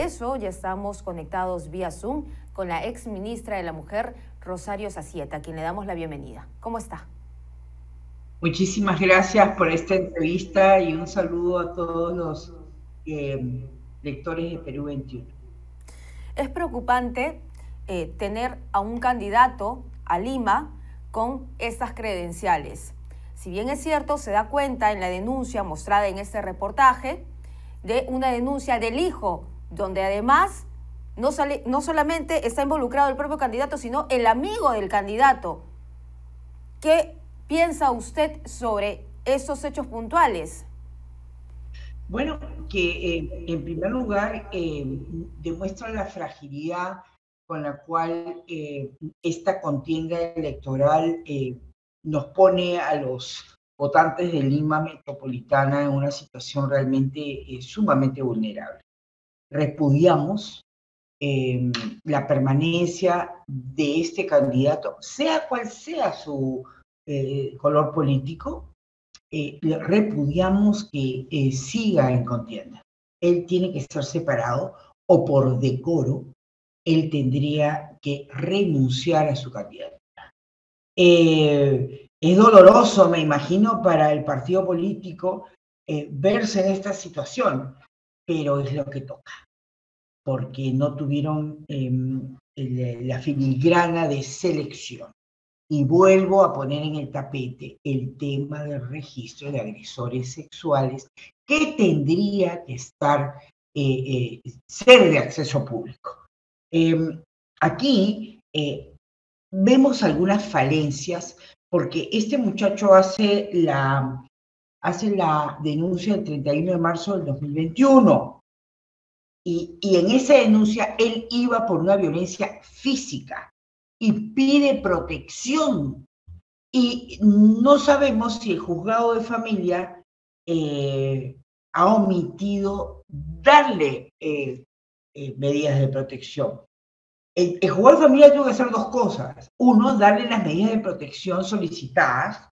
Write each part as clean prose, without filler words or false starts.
eso ya estamos conectados vía Zoom con la ex ministra de la Mujer, Rosario Zazieta, a quien le damos la bienvenida. ¿Cómo está? Muchísimas gracias por esta entrevista y un saludo a todos los lectores de Perú 21. Es preocupante tener a un candidato a Lima con estas credenciales. Si bien es cierto, se da cuenta en la denuncia mostrada en este reportaje de una denuncia del hijo, donde además no solamente está involucrado el propio candidato, sino el amigo del candidato. ¿Qué piensa usted sobre estos hechos puntuales? Bueno, que en primer lugar demuestra la fragilidad con la cual esta contienda electoral nos pone a los votantes de Lima Metropolitana en una situación realmente sumamente vulnerable. Repudiamos la permanencia de este candidato, sea cual sea su color político, repudiamos que siga en contienda. Él tiene que ser separado o por decoro, él tendría que renunciar a su candidatura. Es doloroso, me imagino, para el partido político verse en esta situación, pero es lo que toca, porque no tuvieron la filigrana de selección. Y vuelvo a poner en el tapete el tema del registro de agresores sexuales, que tendría que ser de acceso público. Aquí vemos algunas falencias, porque este muchacho hace la denuncia el 31 de marzo del 2021. Y en esa denuncia él iba por una violencia física y pide protección. Y no sabemos si el juzgado de familia ha omitido darle medidas de protección. El juzgado de familia tuvo que hacer dos cosas. Uno, darle las medidas de protección solicitadas.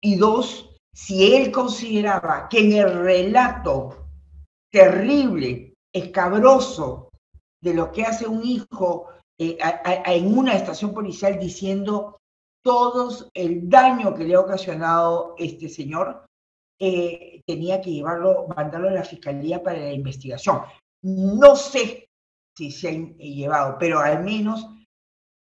Y dos, si él consideraba que en el relato terrible, escabroso, de lo que hace un hijo en una estación policial diciendo todo el daño que le ha ocasionado este señor, tenía que mandarlo a la fiscalía para la investigación. No sé si se ha llevado, pero al menos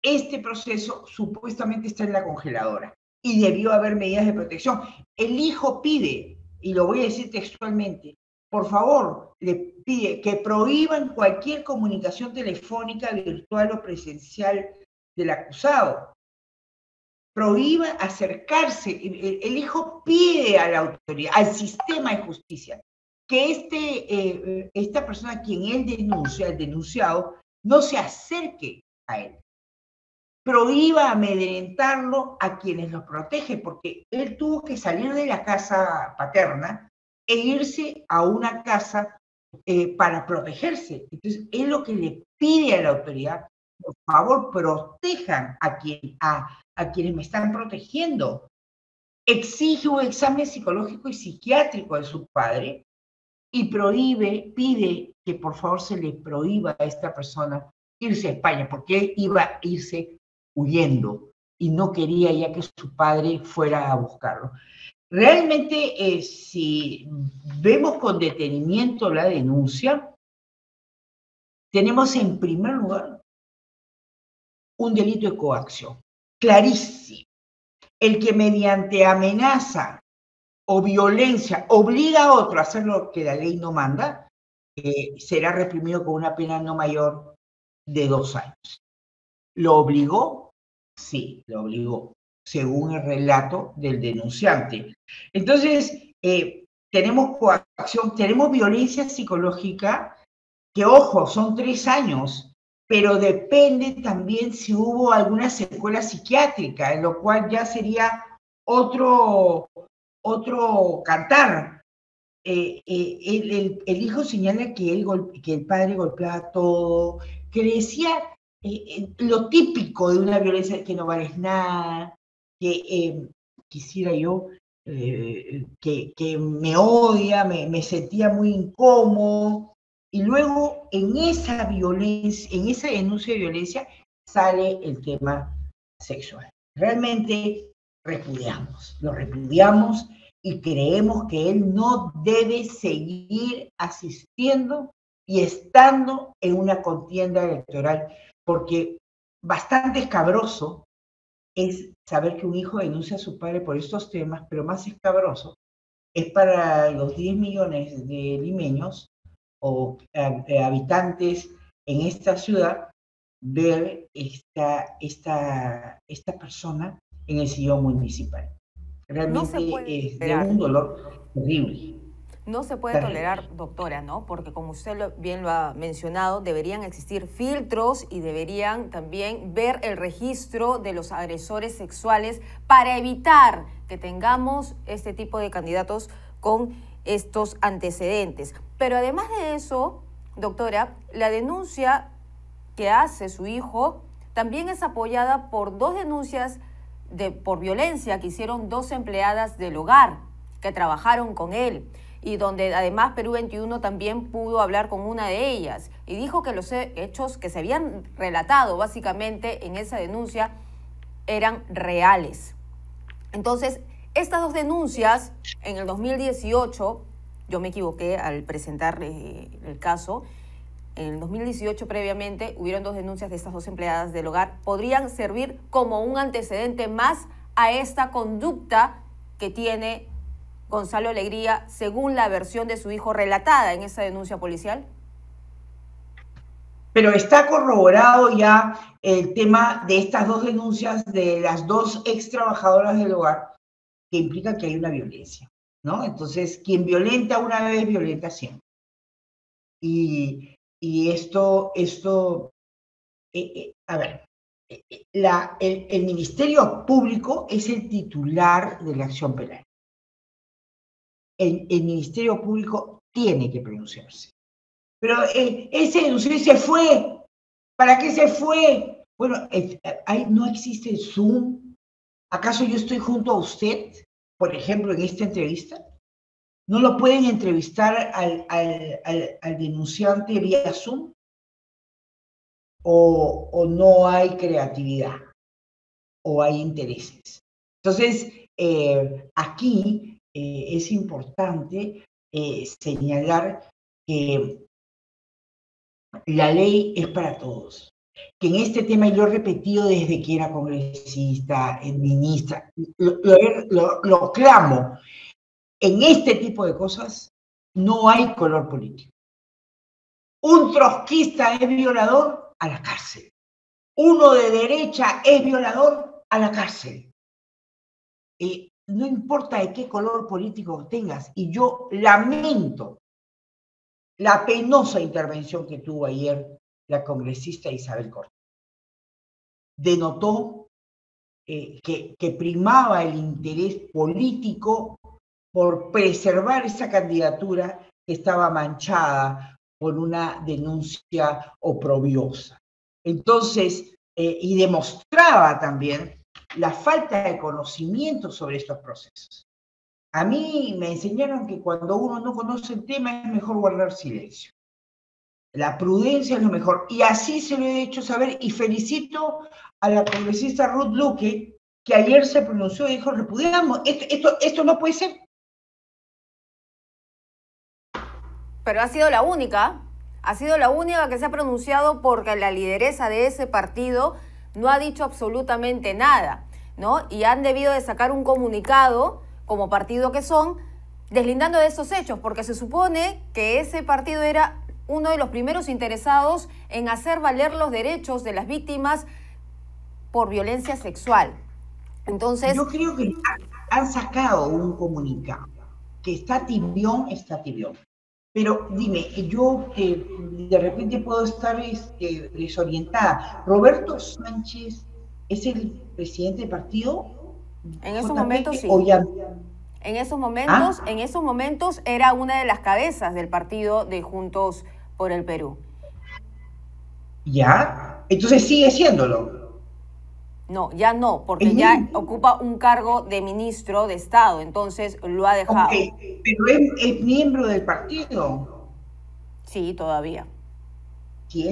este proceso supuestamente está en la congeladora y debió haber medidas de protección. El hijo pide, y lo voy a decir textualmente, por favor, le pide que prohíban cualquier comunicación telefónica, virtual o presencial del acusado. Prohíba acercarse. El hijo pide a la autoridad, al sistema de justicia, que esta persona a quien él denuncia, el denunciado, no se acerque a él. Prohíba amedrentarlo a quienes lo protegen, porque él tuvo que salir de la casa paterna e irse a una casa para protegerse. Entonces, es lo que le pide a la autoridad: por favor, protejan a quienes me están protegiendo. Exige un examen psicológico y psiquiátrico de su padre y pide que por favor se le prohíba a esta persona irse a España, porque él iba a irse huyendo y no quería ya que su padre fuera a buscarlo. Realmente, si vemos con detenimiento la denuncia, tenemos en primer lugar un delito de coacción, clarísimo. El que mediante amenaza o violencia obliga a otro a hacer lo que la ley no manda, será reprimido con una pena no mayor de 2 años. ¿Lo obligó? Sí, lo obligó, según el relato del denunciante. Entonces, tenemos coacción, tenemos violencia psicológica, que ojo, son 3 años, pero depende también si hubo alguna secuela psiquiátrica, en lo cual ya sería otro cantar. El hijo señala que el padre golpeaba todo, que le decía lo típico de una violencia, que no vales nada, que quisiera yo, que me odia, me sentía muy incómodo. Y luego en esa violencia, en esa denuncia de violencia, sale el tema sexual. Realmente lo repudiamos y creemos que él no debe seguir asistiendo y estando en una contienda electoral, porque bastante escabroso es saber que un hijo denuncia a su padre por estos temas, pero más escabroso es para los 10 millones de limeños o habitantes en esta ciudad ver esta persona en el sillón municipal. No se Realmente puede es de tolerar. un dolor terrible. No se puede Terrible. tolerar, doctora, ¿no? Porque como usted bien lo ha mencionado, deberían existir filtros y deberían también ver el registro de los agresores sexuales para evitar que tengamos este tipo de candidatos con estos antecedentes. Pero además de eso, doctora, la denuncia que hace su hijo también es apoyada por dos denuncias por violencia que hicieron dos empleadas del hogar que trabajaron con él, y donde además Perú 21 también pudo hablar con una de ellas y dijo que los hechos que se habían relatado básicamente en esa denuncia eran reales. Entonces, estas dos denuncias en el 2018, yo me equivoqué al presentar el caso, en el 2018 previamente hubieron dos denuncias de estas dos empleadas del hogar, podrían servir como un antecedente más a esta conducta que tiene Gonzalo Alegría, según la versión de su hijo relatada en esa denuncia policial. Pero está corroborado ya el tema de estas dos denuncias de las dos ex trabajadoras del hogar, que implica que hay una violencia, ¿no? Entonces, quien violenta una vez, violenta siempre. Y a ver, el Ministerio Público es el titular de la acción penal. El Ministerio Público tiene que pronunciarse. Pero ese denunció y se fue. ¿Para qué se fue? Bueno, no existe Zoom. ¿Acaso yo estoy junto a usted, por ejemplo, en esta entrevista? ¿No lo pueden entrevistar al denunciante vía Zoom? ¿O no hay creatividad? ¿O hay intereses? Entonces, aquí es importante señalar que la ley es para todos. Que en este tema yo he repetido desde que era congresista, ministra, lo clamo. En este tipo de cosas no hay color político. Un trotskista es violador, a la cárcel. Uno de derecha es violador, a la cárcel. No importa de qué color político tengas. Y yo lamento la penosa intervención que tuvo ayer la congresista Isabel Cortés. Denotó que primaba el interés político por preservar esa candidatura que estaba manchada por una denuncia oprobiosa. Entonces, y demostraba también la falta de conocimiento sobre estos procesos. A mí me enseñaron que cuando uno no conoce el tema es mejor guardar silencio. La prudencia es lo mejor. Y así se lo he hecho saber y felicito a la congresista Ruth Luque, que ayer se pronunció y dijo, repudiamos, esto no puede ser. Pero ha sido la única que se ha pronunciado, porque la lideresa de ese partido no ha dicho absolutamente nada, ¿no? Y han debido de sacar un comunicado, como partido que son, deslindando de esos hechos, porque se supone que ese partido era uno de los primeros interesados en hacer valer los derechos de las víctimas por violencia sexual. Entonces, yo creo que han sacado un comunicado, que está tibión. Pero dime, yo de repente puedo estar desorientada. ¿Roberto Sánchez es el presidente del partido? En esos momentos sí. En esos momentos era una de las cabezas del partido de Juntos por el Perú. ¿Ya? Entonces sigue siéndolo. No, ya no, porque ya ocupa un cargo de ministro de Estado, entonces lo ha dejado. Okay, pero es miembro del partido. Sí, todavía. Si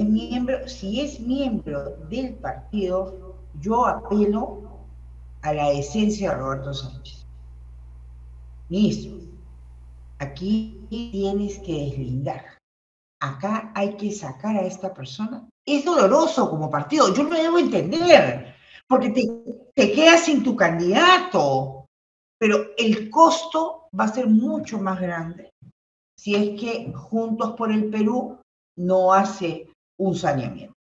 es miembro del partido, yo apelo a la decencia de Roberto Sánchez. Ministro, aquí tienes que deslindar. Acá hay que sacar a esta persona. Es doloroso como partido, yo no debo entender, porque te quedas sin tu candidato, pero el costo va a ser mucho más grande si es que Juntos por el Perú no hace un saneamiento.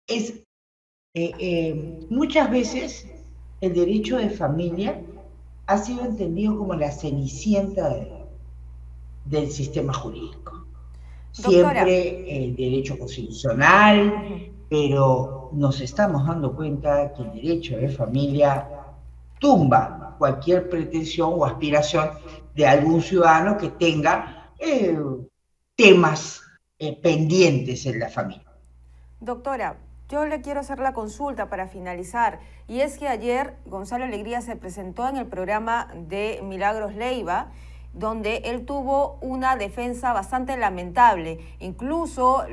Muchas veces el derecho de familia ha sido entendido como la cenicienta del sistema jurídico. Doctora. Siempre el derecho constitucional, pero nos estamos dando cuenta que el derecho de familia tumba cualquier pretensión o aspiración de algún ciudadano que tenga temas pendientes en la familia. Doctora, yo le quiero hacer la consulta para finalizar, y es que ayer Gonzalo Alegría se presentó en el programa de Milagros Leiva, donde él tuvo una defensa bastante lamentable, incluso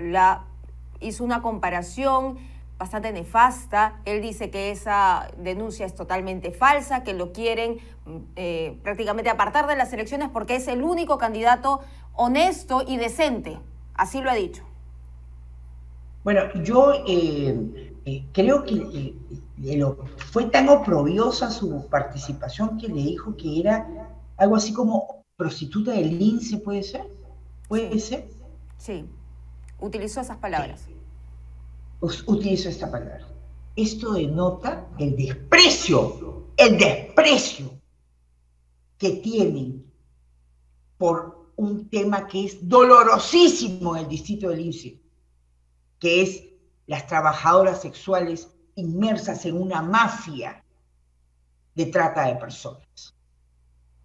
hizo una comparación bastante nefasta. Él dice que esa denuncia es totalmente falsa, que lo quieren prácticamente apartar de las elecciones porque es el único candidato honesto y decente, así lo ha dicho. Bueno, yo creo que fue tan oprobiosa su participación que le dijo que era algo así como prostituta del lince, ¿puede ser? ¿Puede ser? Sí, utilizó esas palabras. Sí. Utilizo esta palabra. Esto denota el desprecio que tienen por un tema que es dolorosísimo en el distrito del Lince, que es las trabajadoras sexuales inmersas en una mafia de trata de personas.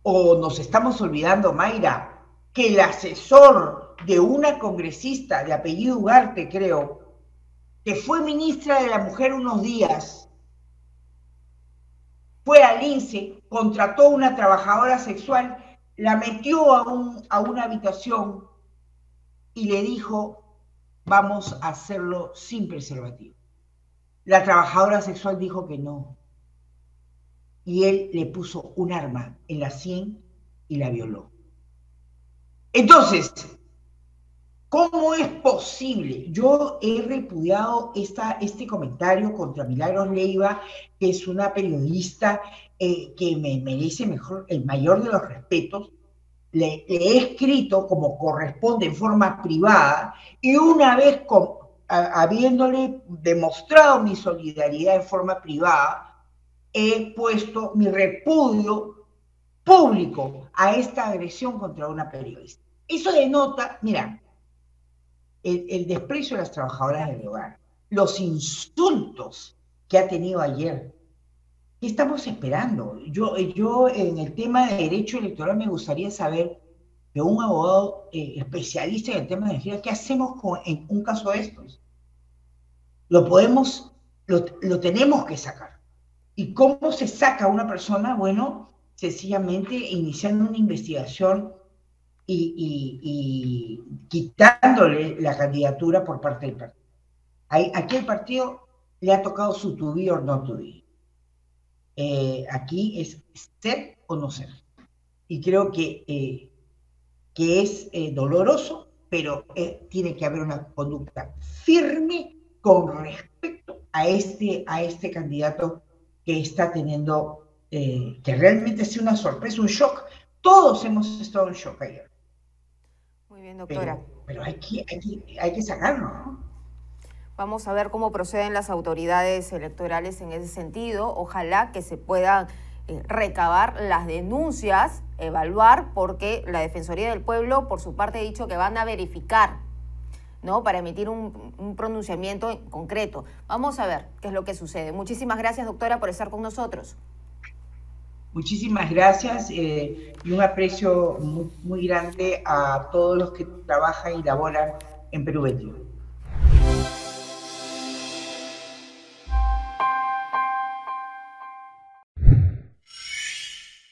O nos estamos olvidando, Mayra, que el asesor de una congresista de apellido Ugarte, creo, que fue ministra de la Mujer unos días, fue al INSE, contrató a una trabajadora sexual, la metió a una habitación y le dijo: vamos a hacerlo sin preservativo. La trabajadora sexual dijo que no. Y él le puso un arma en la sien y la violó. Entonces, ¿cómo es posible? Yo he repudiado este comentario contra Milagros Leiva, que es una periodista que me merece el mayor de los respetos. Le he escrito como corresponde en forma privada, y una vez habiéndole demostrado mi solidaridad en forma privada, he puesto mi repudio público a esta agresión contra una periodista. Eso denota, mira, el desprecio de las trabajadoras del hogar, los insultos que ha tenido ayer. ¿Qué estamos esperando? Yo en el tema de derecho electoral me gustaría saber de un abogado especialista en el tema de energía, ¿qué hacemos en un caso de estos? Lo tenemos que sacar. ¿Y cómo se saca a una persona? Bueno, sencillamente iniciando una investigación y quitándole la candidatura por parte del partido. Aquí el partido le ha tocado su to be or not to be. Aquí es ser o no ser. Y creo que es doloroso, pero tiene que haber una conducta firme con respecto a este candidato que está teniendo, que realmente ha sido una sorpresa, un shock. Todos hemos estado en shock ayer. Muy bien, doctora. Pero hay que sacarlo, ¿no? Vamos a ver cómo proceden las autoridades electorales en ese sentido. Ojalá que se puedan recabar las denuncias, evaluar, porque la Defensoría del Pueblo, por su parte, ha dicho que van a verificar, ¿no?, para emitir un pronunciamiento en concreto. Vamos a ver qué es lo que sucede. Muchísimas gracias, doctora, por estar con nosotros. Muchísimas gracias y un aprecio muy, muy grande a todos los que trabajan y laboran en Perú 21.